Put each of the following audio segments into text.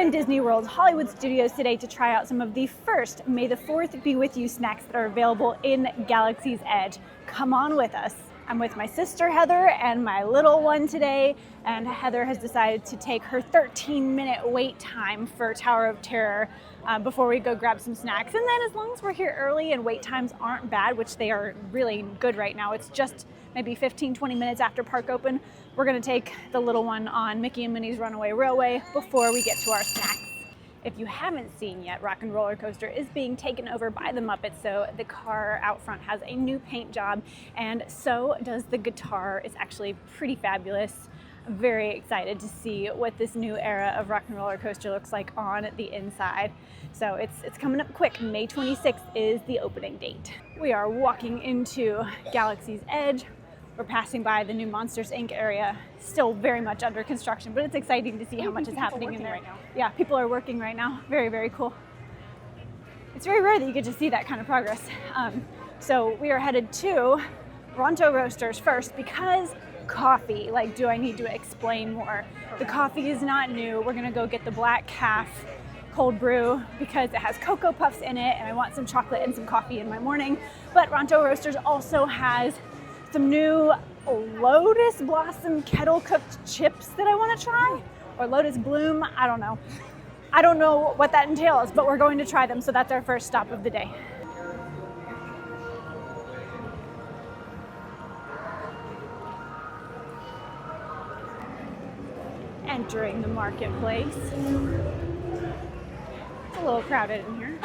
in Disney World's Hollywood Studios today to try out some of the first May the 4th Be With You snacks that are available in Galaxy's Edge. Come on with us. I'm with my sister Heather and my little one today, and Heather has decided to take her 13-minute wait time for Tower of Terror before we go grab some snacks. And then as long as we're here early and wait times aren't bad, which they are really good right now, it's just maybe 15-20 minutes after park open, we're going to take the little one on Mickey and Minnie's Runaway Railway before we get to our snacks. If you haven't seen yet, Rock and Roller Coaster is being taken over by the Muppets, so the car out front has a new paint job, and so does the guitar. It's actually pretty fabulous. I'm very excited to see what this new era of Rock and Roller Coaster looks like on the inside. So it's coming up quick. May 26th is the opening date. We are walking into Galaxy's Edge. We're passing by the new Monsters, Inc. area, still very much under construction, but it's exciting to see how much is happening in there right now. Yeah, people are working right now. Very, very cool. It's very rare that you get to see that kind of progress. So we are headed to Ronto Roasters first because coffee. Like, do I need to explain more? The coffee is not new. We're gonna go get the Black Calf cold brew because it has Cocoa Puffs in it, and I want some chocolate and some coffee in my morning. But Ronto Roasters also has some new Lotus Blossom kettle cooked chips that I want to try, or Lotus Bloom, I don't know. I don't know what that entails, but we're going to try them, so that's our first stop of the day. Entering the marketplace. It's a little crowded in here.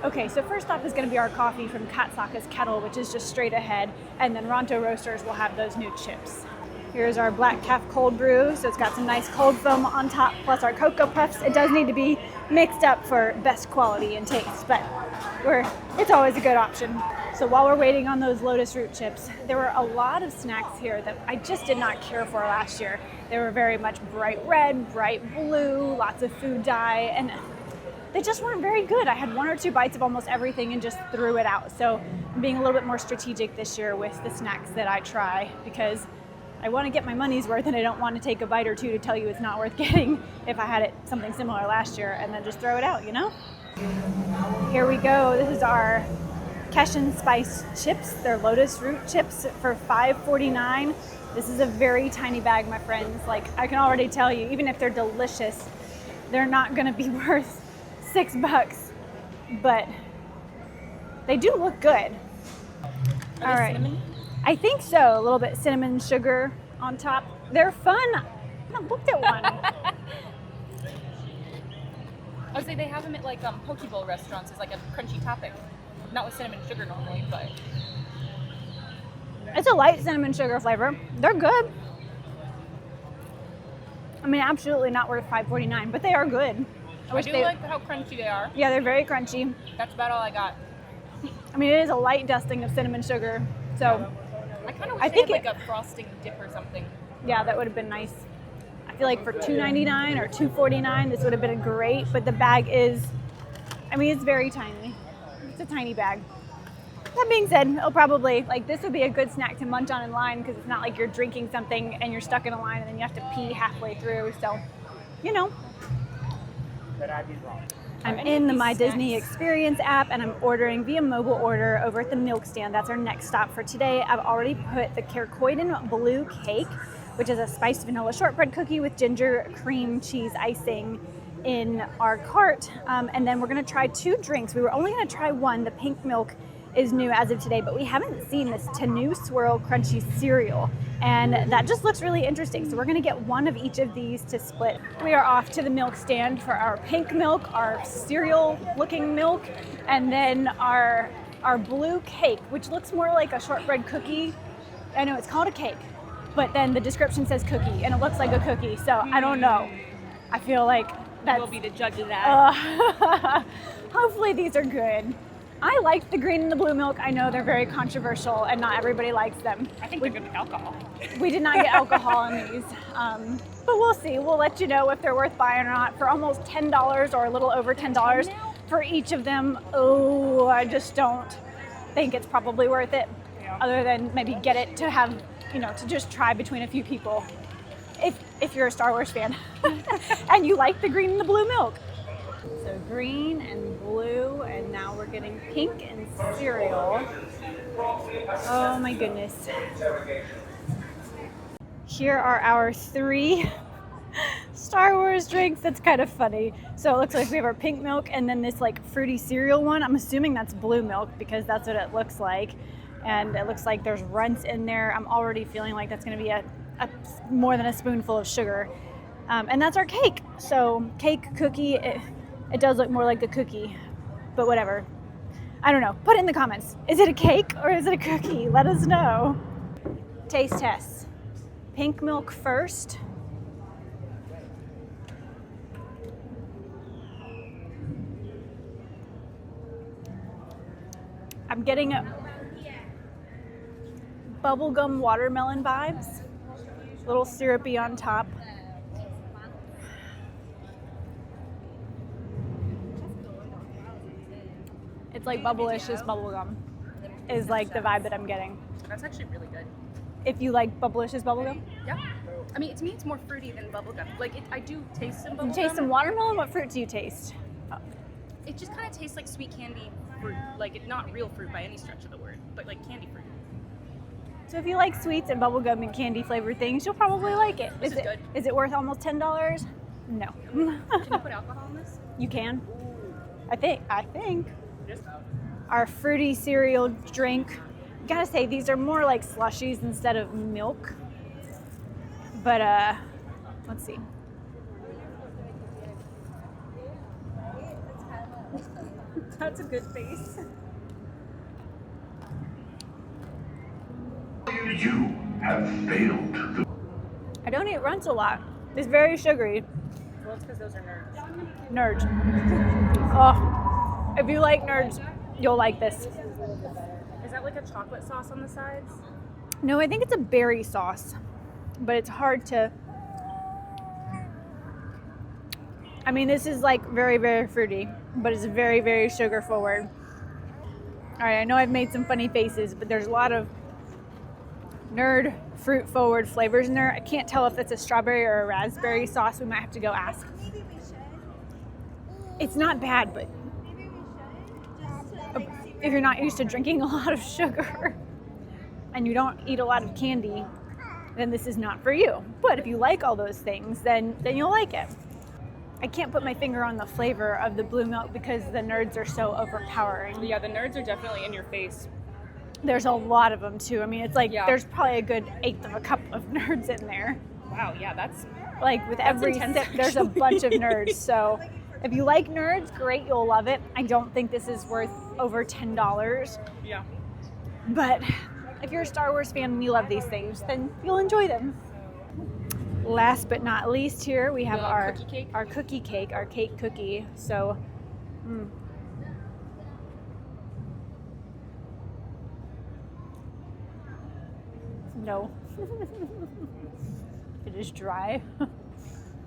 Okay, so first off is going to be our coffee from Katsaka's Kettle, which is just straight ahead, and then Ronto Roasters will have those new chips. Here's our Black Calf cold brew, so it's got some nice cold foam on top, plus our Cocoa Puffs. It does need to be mixed up for best quality and taste, but it's always a good option. So while we're waiting on those Lotus Root chips, there were a lot of snacks here that I just did not care for last year. They were very much bright red, bright blue, lots of food dye, and they just weren't very good. I had one or two bites of almost everything and just threw it out. So I'm being a little bit more strategic this year with the snacks that I try because I want to get my money's worth, and I don't want to take a bite or two to tell you it's not worth getting if I had something similar last year and then just throw it out, you know? Here we go. This is our Keshin Spice chips. They're Lotus Root chips for $5.49. This is a very tiny bag, my friends. Like, I can already tell you, even if they're delicious, they're not going to be worth $6, but they do look good. All right. Cinnamon? I think so. A little bit cinnamon sugar on top. They're fun. I haven't looked at one. I would say they have them at like poke bowl restaurants as like a crunchy topping. Not with cinnamon sugar normally, but it's a light cinnamon sugar flavor. They're good. I mean, absolutely not worth $5.49, but they are good. I do like how crunchy they are. Yeah, they're very crunchy. That's about all I got. I mean, it is a light dusting of cinnamon sugar, so I kind of wish they had like a frosting dip or something. Yeah, that would have been nice. I feel like for $2.99 or $2.49, this would have been great, but the bag is, I mean, it's very tiny. It's a tiny bag. That being said, it'll probably, like, this would be a good snack to munch on in line because it's not like you're drinking something and you're stuck in a line and then you have to pee halfway through, so, you know. But I'd be wrong. I'm in the My Disney Experience app and I'm ordering via mobile order over at the milk stand. That's our next stop for today. I've already put the Kerkoiden Blue Cake, which is a spiced vanilla shortbread cookie with ginger cream cheese icing, in our cart. And then we're gonna try two drinks. We were only gonna try one. The pink milk is new as of today, but we haven't seen this Tanu Swirl Crunchy cereal. And that just looks really interesting. So we're gonna get one of each of these to split. We are off to the milk stand for our pink milk, our cereal looking milk, and then our blue cake, which looks more like a shortbread cookie. I know it's called a cake, but then the description says cookie and it looks like a cookie. So I don't know. I feel like that will be the judge of that. Hopefully these are good. I like the green and the blue milk. I know they're very controversial and not everybody likes them. I think they're good with alcohol. We did not get alcohol in these, but we'll see. We'll let you know if they're worth buying or not. For almost $10 or a little over $10 for each of them. Oh, I just don't think it's probably worth it. Yeah. Other than maybe get it to have, to just try between a few people. if you're a Star Wars fan and you like the green and the blue milk. So green and blue, and now we're getting pink and cereal. Oh my goodness. Here are our 3 Star Wars drinks. That's kind of funny. So it looks like we have our pink milk and then this like fruity cereal one. I'm assuming that's blue milk because that's what it looks like. And it looks like there's runts in there. I'm already feeling like that's going to be a more than a spoonful of sugar. And that's our cake. So cake, cookie, it does look more like a cookie, but whatever. I don't know. Put in the comments. Is it a cake or is it a cookie? Let us know. Taste tests. Pink milk first. I'm getting bubblegum watermelon vibes. A little syrupy on top. It's like Bubblicious bubblegum is like the vibe that I'm getting. That's actually really good. If you like Bubblicious bubblegum? Yeah. I mean, to me, it's more fruity than bubblegum. Like, I do taste some bubblegum. You taste some watermelon? What fruit do you taste? It just kind of tastes like sweet candy fruit. Like, it's not real fruit by any stretch of the word, but like candy fruit. So if you like sweets and bubblegum and candy flavored things, you'll probably like it. This is good. Is it worth almost $10? No. Can you put alcohol in this? You can. I think. Our fruity cereal drink. Gotta say, these are more like slushies instead of milk. But let's see. That's a good face. You have failed. I don't eat Runts a lot. It's very sugary. Well, it's because those are Nerds. Oh, if you like nerds, you'll like this. Is that like a chocolate sauce on the sides? No, I think it's a berry sauce, but it's hard to. I mean, this is like very, very fruity, but it's very, very sugar forward. All right, I know I've made some funny faces, but there's a lot of nerd fruit forward flavors in there. I can't tell if that's a strawberry or a raspberry sauce. We might have to go ask. It's not bad, but if you're not used to drinking a lot of sugar and you don't eat a lot of candy, then this is not for you. But if you like all those things, then you'll like it. I can't put my finger on the flavor of the blue milk because the nerds are so overpowering. Yeah, the nerds are definitely in your face. There's a lot of them too. I mean, it's like there's probably a good 1/8 of a cup of nerds in there. Wow, yeah, that's like with every intense, sip, there's a bunch of nerds. So if you like nerds, great, you'll love it. I don't think this is worth over $10. Yeah. But if you're a Star Wars fan and you love these things, then you'll enjoy them. Last but not least, here we have our cookie cake, our cake cookie. So, no, it is dry.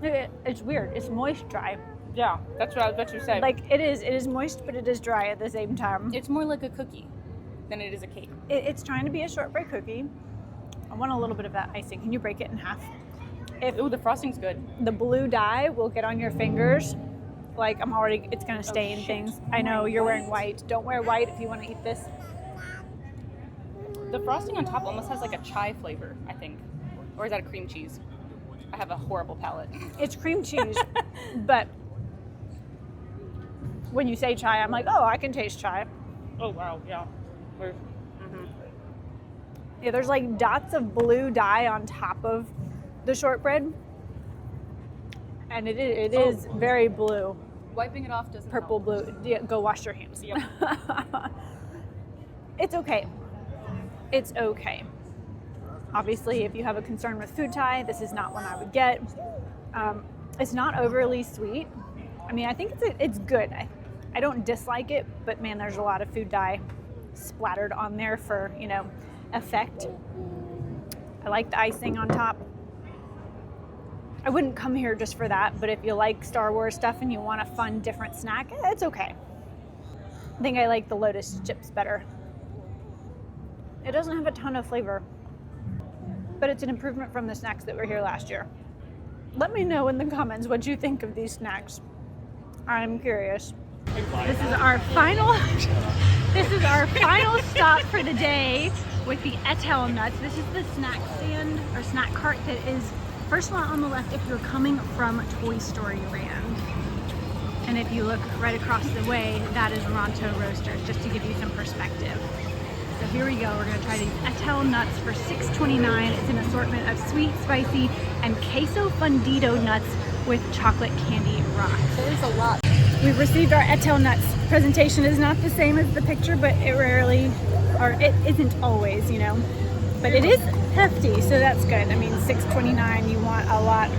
It's weird. It's moist dry. Yeah, that's what I was about to say. Like it is moist, but it is dry at the same time. It's more like a cookie than it is a cake. It's trying to be a shortbread cookie. I want a little bit of that icing. Can you break it in half? Ooh, the frosting's good. The blue dye will get on your fingers. Like it's gonna stay in things. I know you're wearing white. Don't wear white if you want to eat this. The frosting on top almost has like a chai flavor, I think. Or is that a cream cheese? I have a horrible palate. It's cream cheese, but when you say chai, I'm like, oh, I can taste chai. Oh, wow, yeah. Yeah, there's like dots of blue dye on top of the shortbread. And it is very blue. Wiping it off doesn't Purple, help. blue. Yeah, go wash your hands. Yep. It's okay. It's okay. Obviously, if you have a concern with food dye, this is not one I would get. It's not overly sweet. I mean, I think it's good. I don't dislike it, but man, there's a lot of food dye splattered on there for, effect. I like the icing on top. I wouldn't come here just for that, but if you like Star Wars stuff and you want a fun, different snack, it's okay. I think I like the Lotus chips better. It doesn't have a ton of flavor, but it's an improvement from the snacks that were here last year. Let me know in the comments what you think of these snacks. I'm curious. This is our final stop for the day with the Etel nuts. This is the snack stand or snack cart that is first one on the left if you're coming from Toy Story Land. And if you look right across the way, that is Ronto Roasters, just to give you some perspective. So here we go, we're gonna try these Etel nuts for $6.29. It's an assortment of sweet, spicy, and queso fundido nuts with chocolate candy rocks. There's a lot. We've received our Etel nuts. Presentation is not the same as the picture, but it rarely, or it isn't always, you know. But it is hefty, so that's good. I mean, $6.29, you want a lot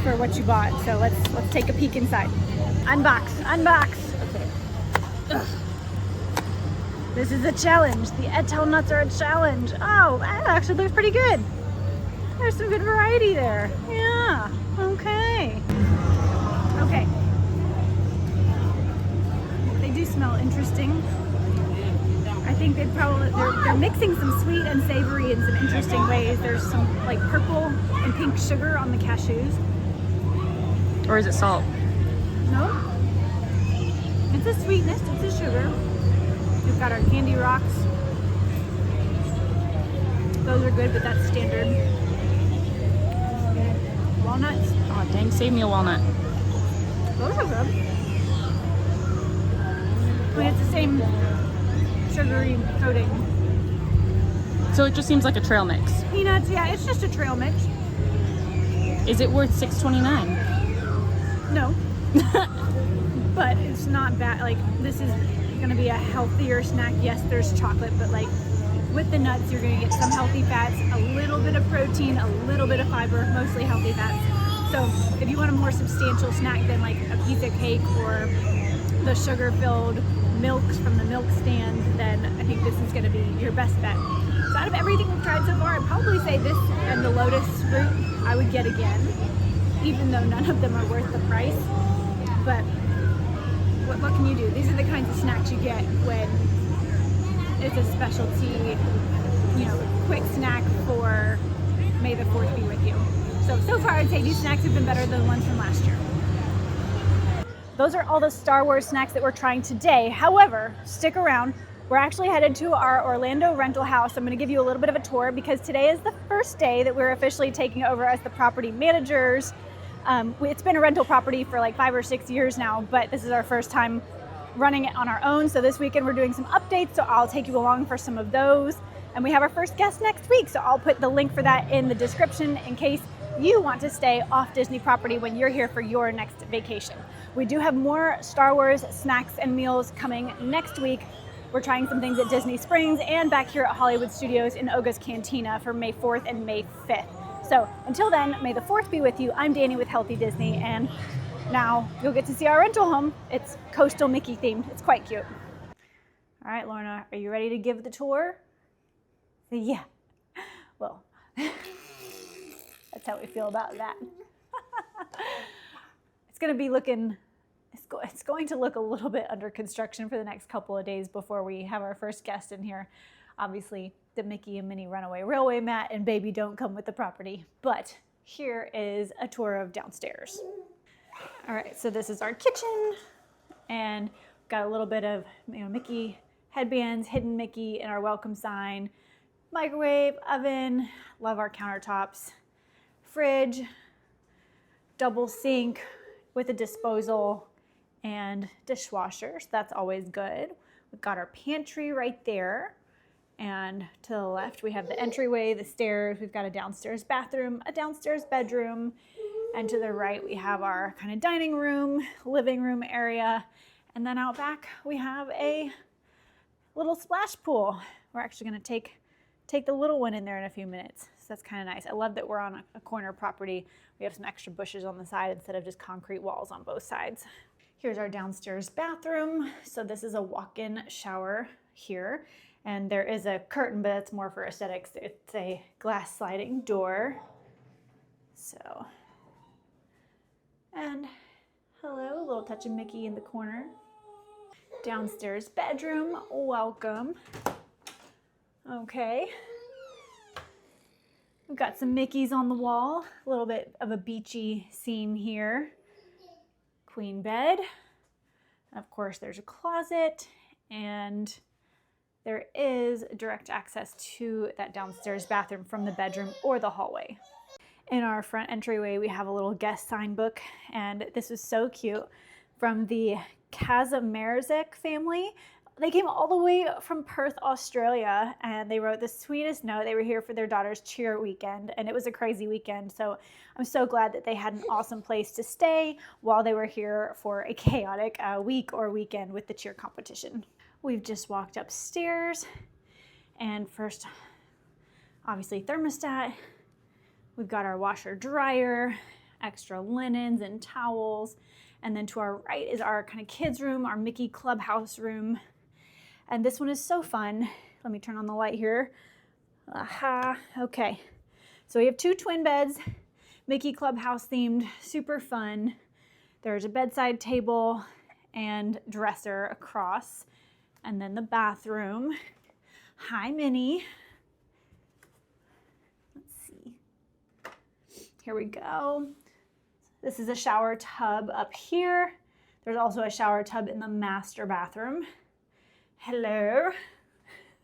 for what you bought. So let's take a peek inside. Unbox. Okay. Ugh. This is a challenge. The Etel nuts are a challenge. Oh, that actually looks pretty good. There's some good variety there. Yeah, okay. Okay. They do smell interesting. I think they're mixing some sweet and savory in some interesting ways. There's some like purple and pink sugar on the cashews. Or is it salt? No. It's a sweetness, it's a sugar. We've got our candy rocks. Those are good, but that's standard. Walnuts. Oh, dang, save me a walnut. Those are good. I mean, it's the same sugary coating. So it just seems like a trail mix. Peanuts, yeah, it's just a trail mix. Is it worth $6.29? No. But it's not bad. Like, this is gonna be a healthier snack. Yes, there's chocolate, but like with the nuts, you're gonna get some healthy fats, a little bit of protein, a little bit of fiber, mostly healthy fats. So if you want a more substantial snack than like a piece of cake or the sugar-filled milks from the milk stand, then I think this is gonna be your best bet. So out of everything we've tried so far, I'd probably say this and the lotus fruit I would get again, even though none of them are worth the price. But what can you do? These are the kinds of snacks you get when it's a specialty, you know, quick snack for May the 4th be with you. So far I'd say these snacks have been better than the ones from last year. Those are all the Star Wars snacks that we're trying today. However, stick around. We're actually headed to our Orlando rental house. I'm gonna give you a little bit of a tour because today is the first day that we're officially taking over as the property managers. It's been a rental property for like 5 or 6 years now, but this is our first time running it on our own. So this weekend we're doing some updates, so I'll take you along for some of those. And we have our first guest next week, so I'll put the link for that in the description in case you want to stay off Disney property when you're here for your next vacation. We do have more Star Wars snacks and meals coming next week. We're trying some things at Disney Springs and back here at Hollywood Studios in Oga's Cantina for May 4th and May 5th. So until then, May the 4th be with you. I'm Danny with Healthy Disney, and now you'll get to see our rental home. It's coastal Mickey themed. It's quite cute. All right, Lorna, are you ready to give the tour? Yeah. Well, that's how we feel about that. It's going to be looking, it's going to look a little bit under construction for the next couple of days before we have our first guest in here. Obviously, the Mickey and Minnie Runaway Railway mat and baby don't come with the property, but here is a tour of downstairs. All right, so this is our kitchen, and got a little bit of Mickey headbands, hidden Mickey, and our welcome sign, microwave, oven, love our countertops, fridge, double sink with a disposal and dishwasher, so that's always good. We've got our pantry right there. And to the left, we have the entryway, the stairs. We've got a downstairs bathroom, a downstairs bedroom. And to the right, we have our kind of dining room, living room area. And then out back, we have a little splash pool. We're actually gonna take the little one in there in a few minutes. So that's kind of nice. I love that we're on a corner property. We have some extra bushes on the side instead of just concrete walls on both sides. Here's our downstairs bathroom. So this is a walk-in shower here. And there is a curtain, but it's more for aesthetics. It's a glass sliding door. So, and hello, a little touch of Mickey in the corner. Downstairs bedroom, welcome. Okay. We've got some Mickeys on the wall, a little bit of a beachy theme here. Queen bed. Of course, there's a closet, and there is direct access to that downstairs bathroom from the bedroom or the hallway. In our front entryway, we have a little guest sign book, and this is so cute from the Kazimerzek family. They came all the way from Perth, Australia, and they wrote the sweetest note. They were here for their daughter's cheer weekend, and it was a crazy weekend. So I'm so glad that they had an awesome place to stay while they were here for a chaotic week or weekend with the cheer competition. We've just walked upstairs, and first, obviously, thermostat. We've got our washer dryer, extra linens and towels, and then to our right is our kind of kids room, our Mickey clubhouse room. And this one is so fun. Let me turn on the light here. Aha, okay. So we have 2 twin beds, Mickey clubhouse themed, super fun. There's a bedside table and dresser across, and then the bathroom. Hi, Minnie. Let's see. Here we go. This is a shower tub up here. There's also a shower tub in the master bathroom. Hello.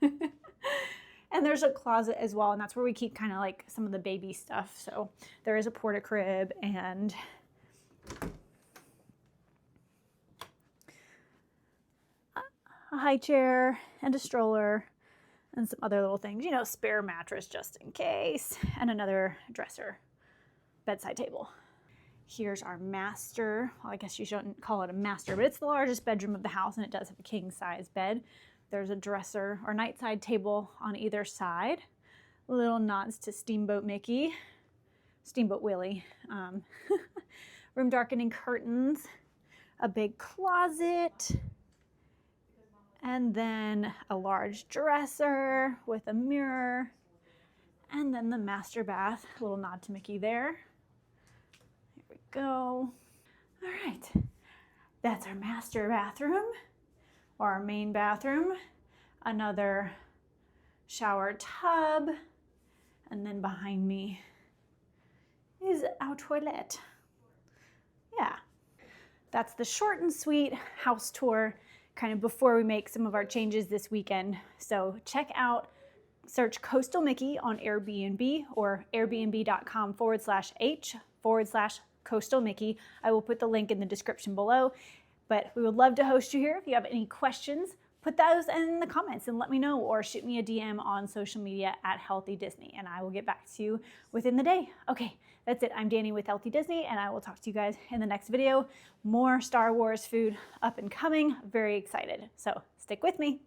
And there's a closet as well, and that's where we keep kind of like some of the baby stuff. So there is a porta crib and a high chair and a stroller and some other little things, you know, spare mattress just in case, and another dresser, bedside table. Here's our master. Well, I guess you shouldn't call it a master, but it's the largest bedroom of the house, and it does have a king size bed. There's a dresser or nightside table on either side. Little nods to Steamboat Mickey, Steamboat Willie. Room darkening curtains, a big closet, and then a large dresser with a mirror, and then the master bath. A little nod to Mickey there. Here we go. All right, that's our master bathroom, or our main bathroom. Another shower tub, and then behind me is our toilet. Yeah, that's the short and sweet house tour kind of before we make some of our changes this weekend. So check out, search Coastal Mickey on Airbnb or airbnb.com/h/Coastal Mickey. I will put the link in the description below, but we would love to host you here. If you have any questions, put those in the comments and let me know, or shoot me a DM on social media at Healthy Disney, and I will get back to you within the day. Okay, that's it. I'm Danny with Healthy Disney, and I will talk to you guys in the next video. More Star Wars food up and coming. Very excited. So stick with me.